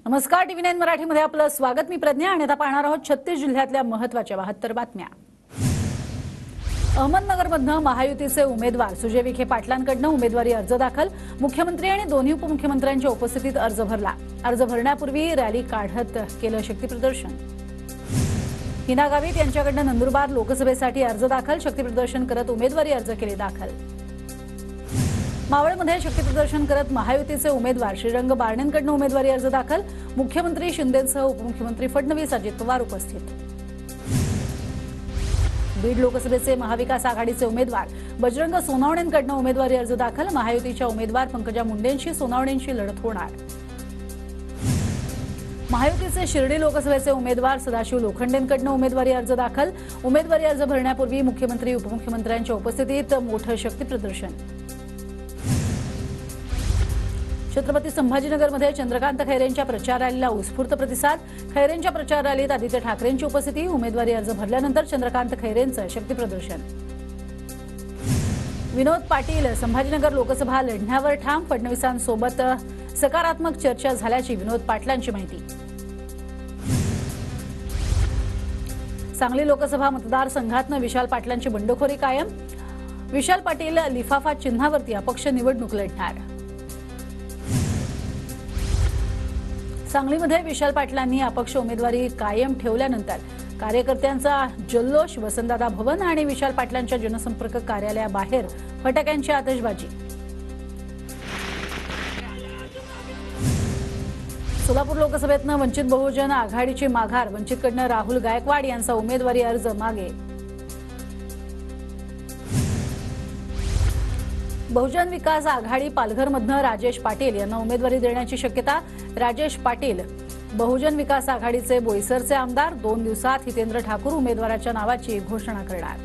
नमस्कार, टीव्ही 9 मराठीमध्ये आपलं स्वागत. मी प्रज्ञा आणि आता पाहणार आहोत 36 जिल्ह्यातल्या महत्त्वाच्या 72 बातम्या. अहमदनगरमधनं महायुतीचे उमेदवार सुजय विखे पाटलांकडनं उमेदवारी अर्ज दाखल. मुख्यमंत्री आणि दोन्ही उपमुख्यमंत्र्यांच्या उपस्थितीत अर्ज भरला. अर्ज भरण्यापूर्वी रॅली काढत केलं शक्तीप्रदर्शन. हिना गावित यांच्याकडनं नंदुरबार लोकसभेसाठी अर्ज दाखल. शक्तीप्रदर्शन करत उमेदवारी अर्ज केले दाखल. मावळमध्ये शक्तीप्रदर्शन करत महायुतीचे उमेदवार श्रीरंग बारणेंकडून उमेदवारी अर्ज दाखल. मुख्यमंत्री शिंदेंसह उपमुख्यमंत्री फडणवीस, अजित पवार उपस्थित. बीड लोकसभेचे महाविकास आघाडीचे उमेदवार बजरंग सोनावणेंकडून उमेदवारी अर्ज दाखल. महायुतीच्या उमेदवार पंकजा मुंडेंशी सोनावणेंची लढत होणार. महायुतीचे शिर्डी लोकसभेचे उमेदवार सदाशिव लोखंडेंकडून उमेदवारी अर्ज दाखल. उमेदवारी अर्ज भरण्यापूर्वी मुख्यमंत्री उपमुख्यमंत्र्यांच्या उपस्थितीत मोठं शक्तीप्रदर्शन. छत्रपती संभाजीनगरमध्ये चंद्रकांत खैरेंच्या प्रचार रॅलीला उत्स्फूर्त प्रतिसाद. खैरेंच्या प्रचार रॅलीत आदित्य ठाकरेंची उपस्थिती. उमेदवारी अर्ज भरल्यानंतर चंद्रकांत खैरेंचं शक्तीप्रदर्शन. विनोद पाटील संभाजीनगर लोकसभा लढण्यावर ठाम. फडणवीसांसोबत सकारात्मक चर्चा झाल्याची विनोद पाटलांची माहिती. सांगली लोकसभा मतदारसंघातनं विशाल पाटलांची बंडखोरी कायम. विशाल पाटील लिफाफा चिन्हावरती अपक्ष निवडणूक लढणार. सांगलीमध्ये विशाल पाटलांनी अपक्ष उमेदवारी कायम ठेवल्यानंतर कार्यकर्त्यांचा जल्लोष. वसंतदादा भवन आणि विशाल पाटलांच्या जनसंपर्क कार्यालयाबाहेर फटाक्यांची आतषबाजी. सोलापूर लोकसभेतनं वंचित बहुजन आघाडीची माघार. वंचितकडनं राहुल गायकवाड यांचा उमेदवारी अर्ज मागे. बहुजन विकास आघाडी पालघरमधनं राजेश पाटील यांना उमेदवारी देण्याची शक्यता. राजेश पाटील बहुजन विकास आघाडीचे बोईसरचे आमदार. 2 दिवसात हितेंद्र ठाकूर उमेदवाराच्या नावाची घोषणा करणार.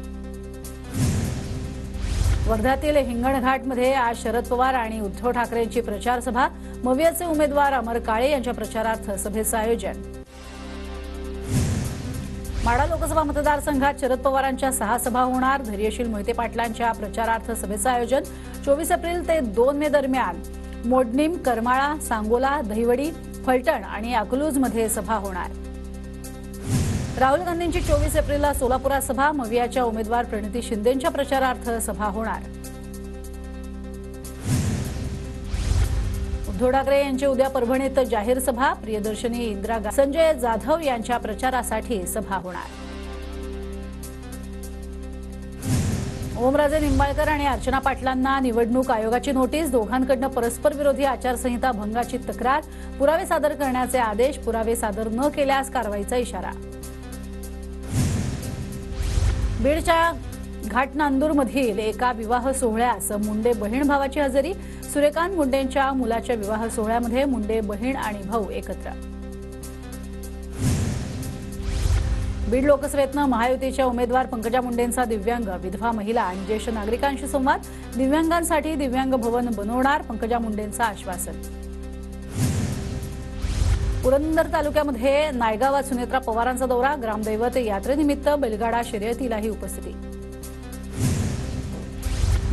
वर्ध्यातील हिंगणघाटमध्ये आज शरद पवार आणि उद्धव ठाकरेंची प्रचार सभा. मवियाचे उमेदवार अमर काळे यांच्या प्रचारार्थ सभेचं आयोजन. माढा लोकसभा मतदारसंघात शरद पवारांच्या 6 सभा होणार. धैर्यशील मोहिते पाटलांच्या प्रचारार्थ सभेचं आयोजन. 24 एप्रिल ते 2 मे दरम्यान मोडणीम, करमाळा, सांगोला, दहिवडी, फलटण आणि अकलूजमध्ये सभा होणार. राहुल गांधींची 24 एप्रिलला सोलापुरात सभा. मवियाच्या उमेदवार प्रणिती शिंदेंच्या प्रचारार्थ सभा होणार. उद्धव ठाकरे यांची उद्या परभणीत जाहीर सभा. प्रियदर्शनी इंदिरा गांधी, संजय जाधव यांच्या प्रचारासाठी सभा होणार. ओमराजे निंबाळकर आणि अर्चना पाटलांना निवडणूक आयोगाची नोटीस. दोघांकडून परस्पर विरोधी आचारसंहिता भंगाची तक्रार. पुरावे सादर करण्याचे आदेश. पुरावे सादर न केल्यास कारवाईचा इशारा. बीडच्या घाटनांदूरमधील एका विवाह सोहळ्यास मुंडे बहीण भावाची हजेरी. सूर्यकांत मुंडेंच्या मुलाच्या विवाह सोहळ्यामध्ये मुंडे बहीण आणि भाऊ एकत्र. बीड लोकसभेतनं महायुतीच्या उमेदवार पंकजा मुंडेंचा दिव्यांग, विधवा महिला आणि ज्येष्ठ नागरिकांशी संवाद. दिव्यांगांसाठी दिव्यांग भवन बनवणार, पंकजा मुंडेंचं आश्वासन. पुरंदर तालुक्यामध्ये नायगावात सुनेत्रा पवारांचा दौरा. ग्रामदैवत यात्रेनिमित्त बैलगाडा शर्यतीलाही उपस्थिती.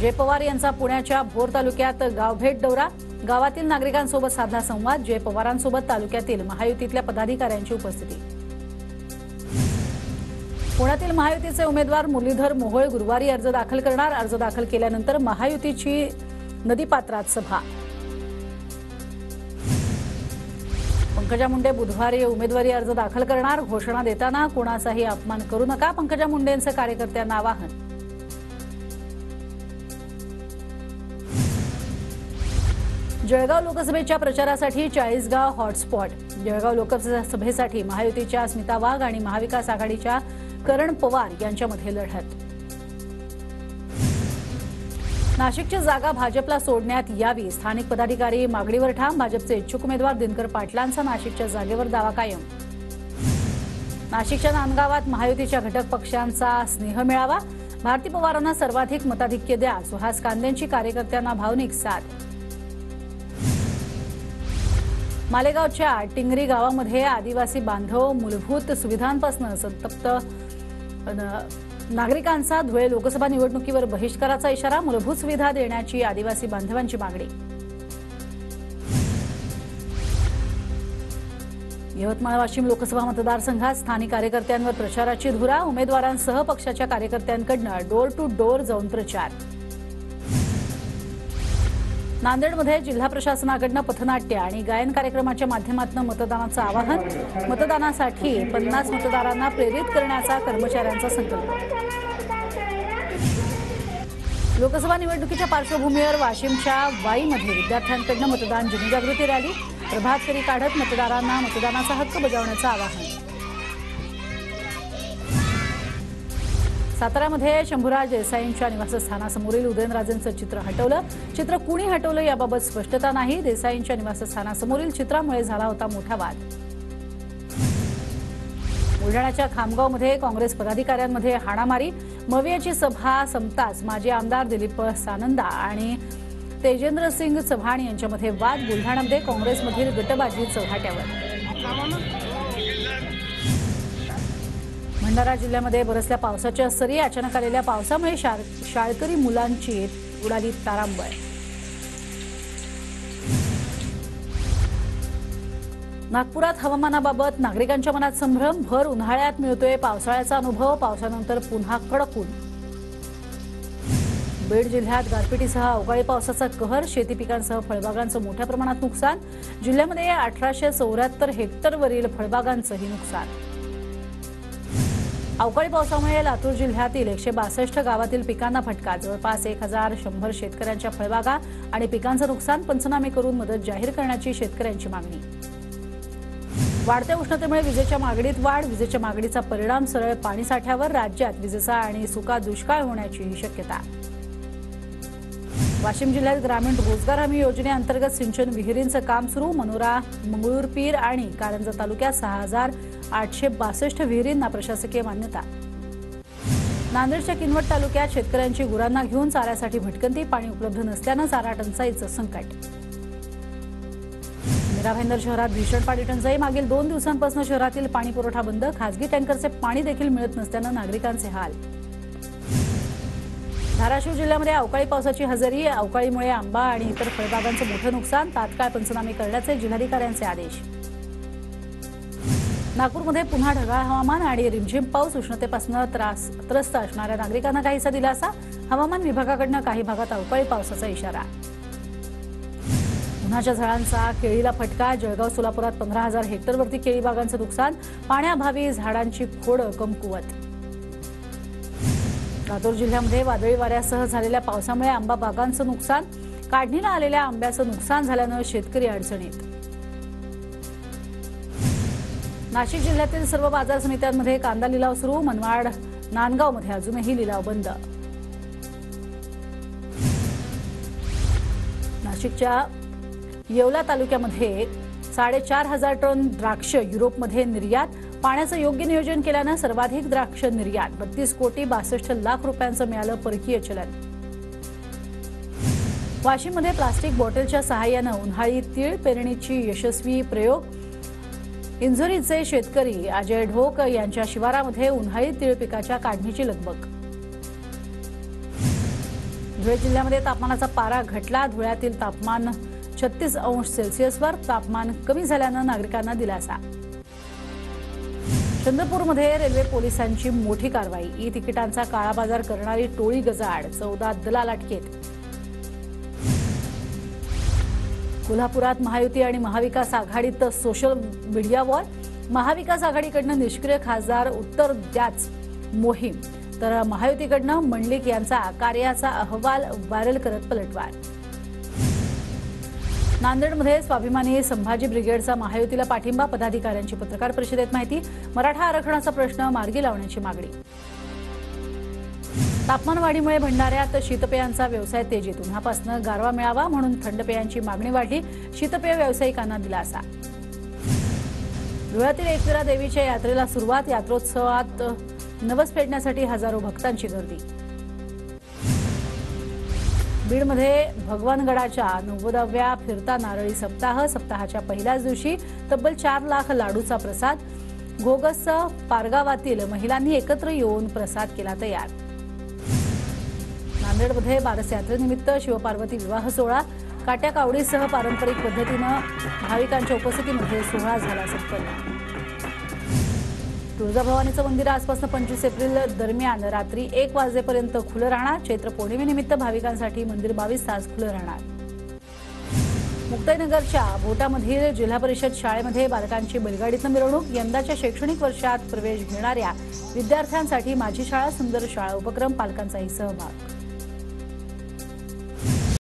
जय पवार यांचा पुण्याच्या भोर तालुक्यात गावभेट दौरा. गावातील नागरिकांसोबत साधला संवाद. जय पवारांसोबत तालुक्यातील महायुतीतल्या पदाधिकाऱ्यांची उपस्थिती. पुण्यातील महायुतीचे उमेदवार मुरलीधर मोहोळ गुरुवारी अर्ज दाखल करणार. अर्ज दाखल केल्यानंतर महायुतीची नदीपात्रात सभा. पंकजा मुंडे बुधवारी उमेदवारी अर्ज दाखल करणार. घोषणा देताना कोणाचाही अपमान करू नका, पंकजा मुंडेंचं कार्यकर्त्यांना आवाहन. जळगाव लोकसभेच्या प्रचारासाठी 40 गाव हॉटस्पॉट. जळगाव लोकसभेसाठी महायुतीच्या स्मिता वाघ आणि महाविकास आघाडीच्या करण पवार यांच्यामध्ये लढत. नाशिकची जागा भाजपला सोडण्यात यावी. स्थानिक पदाधिकारी मागणीवर ठाम. भाजपचे इच्छुक उमेदवार दिनकर पाटलांचा नाशिकच्या जागेवर दावा कायम. नाशिकच्या नांदगावात महायुतीच्या घटक पक्षांचा स्नेह मेळावा. भारती पवारांना सर्वाधिक मताधिक्य द्या. सुहास कांदेंची कार्यकर्त्यांना भावनिक साथ. मालेगावच्या टिंगरी गावामध्ये आदिवासी बांधव मूलभूत सुविधांपासून संतप्त नागरिकांचा. धुळे लोकसभा निवडणुकीवर बहिष्काराचा इशारा. मूलभूत सुविधा देण्याची आदिवासी बांधवांची मागणी. यवतमाळ वाशिम लोकसभा मतदारसंघात स्थानिक कार्यकर्त्यांवर प्रचाराची धुरा, उमेदवारांसह पक्षाच्या कार्यकर्त्यांकडून डोर टू डोर जाऊन प्रचार. नांदेडमध्ये जिल्हा प्रशासनाकडून पथनाट्य आणि गायन कार्यक्रमाच्या माध्यमातून मतदानाचं आवाहन, मतदानासाठी 50 मतदारांना प्रेरित करण्याचा कर्मचाऱ्यांचा संकल्प. लोकसभा निवडणुकीच्या पार्श्वभूमीवर वाशिमच्या वाईमध्ये विद्यार्थ्यांकडून मतदान जनजागृती रॅली, प्रभात फेरी काढत मतदारांना मतदानाचा हक्क बजावण्याचं आवाहन. साताऱ्यामध्ये शंभूराज देसाईंच्या निवासस्थानासमोरील उदयनराजेंचं चित्र हटवलं. चित्र कुणी हटवलं याबाबत स्पष्टता नाही. देसाईंच्या निवासस्थानासमोरील चित्रामुळे झाला होता मोठा वाद. बुलढाण्याच्या खामगावमध्ये काँग्रेस पदाधिकाऱ्यांमध्ये हाणामारी, मवियाची सभा संपताच माजी आमदार दिलीप सानंदा आणि तेजेंद्रसिंग चव्हाण यांच्यामध्ये वाद. बुलढाण्यामध्ये काँग्रेसमधील गटबाजी चव्हाट्यावर. भंडारा जिल्ह्यामध्ये बरसल्या पावसाच्या सरी, अचानक आलेल्या पावसामुळे शाळकरी मुलांची उडाली तारांबळ. नागपुरात हवामानाबाबत नागरिकांच्या मनात संभ्रम, भर उन्हाळ्यात मिळतोय पावसाळ्याचा अनुभव, पावसानंतर पुन्हा कडक ऊन. बीड जिल्ह्यात गारपिटीसह अवकाळी पावसाचा कहर, शेती पिकांसह फळबागांचं मोठ्या प्रमाणात नुकसान. जिल्ह्यामध्ये 1874 हेक्टरवरील फळबागांचंही नुकसान. अवकाळी पावसामुळे लातूर जिल्ह्यातील 162 गावातील पिकांना फटका, जवळपास 1100 शेतकऱ्यांच्या फळबागा आणि पिकांचं नुकसान. पंचनामे करून मदत जाहीर करण्याची शेतकऱ्यांची मागणी. वाढत्या उष्णतेमुळे विजेच्या मागणीत वाढ, विजेच्या मागणीचा परिणाम सरळ पाणीसाठ्यावर, राज्यात विजेचा आणि सुका दुष्काळ होण्याचीही शक्यता. वाशिम जिल्ह्यात ग्रामीण रोजगार हमी योजनेअंतर्गत सिंचन विहिरींचं काम सुरू. मनोरा, मंगळूरपीर आणि कारंजा तालुक्यात 6862 विहिरींना प्रशासकीय मान्यता. नांदेडच्या किनवट तालुक्यात शेतकऱ्यांची गुरांना घेऊन चाऱ्यासाठी भटकंती, पाणी उपलब्ध नसल्यानं चारा टंचाईचं संकट. मीरा भाईंदर शहरात भीषण पाणी टंचाई, मागील 2 दिवसांपासून शहरातील पाणी पुरवठा बंद, खासगी टँकरचे पाणी देखील मिळत नसल्यानं नागरिकांचे हाल. धाराशिव जिल्ह्यामध्ये अवकाळी पावसाची हजेरी, अवकाळीमुळे आंबा आणि इतर फळबागांचं मोठं नुकसान, तात्काळ पंचनामे करण्याचे जिल्हाधिकाऱ्यांचे आदेश. नागपूरमध्ये पुन्हा ढगाळ हवामान आणि रिमझिम पाऊस, उष्णतेपासून त्रस्त असणाऱ्या नागरिकांना काहीसा दिलासा. हवामान विभागाकडून काही भागात अवकाळी पावसाचा इशारा. उन्हाच्या झळांचा केळीला फटका, जळगाव सोलापुरात 15,000 हेक्टरवरती केळी बागांचं नुकसान, पाण्याअभावी झाडांची खोडं कमकुवत. लातूर जिल्ह्यामध्ये वादळी वाऱ्यासह झालेल्या पावसामुळे आंबा बागांचं नुकसान, काढणीला आलेल्या आंब्याचं नुकसान झाल्यानं शेतकरी अडचणीत. नाशिक जिल्ह्यातील सर्व बाजार समित्यांमध्ये कांदा लिलाव सुरू, मनमाड, नांदगावमध्ये अजूनही लिलाव बंद. नाशिकच्या येवला तालुक्यामध्ये 4,500 टन द्राक्ष युरोपमध्ये निर्यात, पाण्याचं योग्य नियोजन केल्यानं सर्वाधिक द्राक्ष निर्यात, 32 कोटी 62 लाख रुपयांचं मिळालं परकीय चलन. वाशिममध्ये प्लास्टिक बॉटलच्या सहाय्यानं उन्हाळी तीळ पेरणीची यशस्वी प्रयोग. इंझोरीचे शेतकरी अजय ढोक यांच्या शिवारामध्ये उन्हाळी तीळ पिकाच्या काढणीची लगबग. धुळे जिल्ह्यामध्ये तापमानाचा पारा घटला, धुळ्यातील तापमान 36 अंश सेल्सिअसवर, तापमान कमी झाल्यानं नागरिकांना दिलासा. चंद्रपूरमध्ये रेल्वे पोलिसांची मोठी कारवाई, ई तिकिटांचा काळाबाजार करणारी टोळी गजाआड, 14 दलाल अटकेत. कोल्हापुरात महायुती आणि महाविकास आघाडीत सोशल मीडिया वॉर, महाविकास आघाडीकडनं निष्क्रिय खासदार उत्तर द्याच मोहीम, तर महायुतीकडनं मंडलिक यांचा कार्याचा अहवाल व्हायरल करत पलटवार. नांदेडमध्ये स्वाभिमानी संभाजी ब्रिगेडचा महायुतीला पाठिंबा, पदाधिकाऱ्यांची पत्रकार परिषदेत माहिती. मराठा आरक्षणाचा प्रश्न मार्गी लावण्याची मागणी. तापमानवाढीमुळे भंडाऱ्यात शीतपेयांचा व्यवसाय तेजीत, उन्हापासून गारवा मिळावा म्हणून थंड पेयांची मागणी वाढली, शीतपेय व्यावसायिकांना दिलासा. धुळ्यातील एकविरा देवीच्या यात्रेला सुरुवात, यात्रोत्सवात नवस फेडण्यासाठी हजारो भक्तांची गर्दी. बीडमध्ये भगवानगडाच्या 90व्या फिरता नारळी सप्ताह, सप्ताहाच्या पहिल्याच दिवशी तब्बल 4 लाख लाडूचा प्रसाद. घोगस पारगावातील महिलांनी एकत्र येऊन प्रसाद केला तयार. नांदेडमध्ये बारस यात्रेनिमित्त शिवपार्वती विवाह सोहळा, काट्या कावडीसह पारंपरिक पद्धतीनं भाविकांच्या उपस्थितीमध्ये सोहळा झाला संपन्न। तुळजाभवानीचं मंदिर आजपासून 25 एप्रिल दरम्यान रात्री 1 वाजेपर्यंत खुलं राहणार। चैत्र पौर्णिमेनिमित्त भाविकांसाठी मंदिर 22 तास खुलं राहणार। मुक्ताईनगरच्या भोटामधील जिल्हा परिषद शाळेमध्ये बालकांची बैलगाडीतून मिरवणूक। यंदाच्या शैक्षणिक वर्षात प्रवेश घेणाऱ्या विद्यार्थ्यांसाठी माझी शाळा सुंदर शाळा उपक्रम, पालकांचाही सहभाग।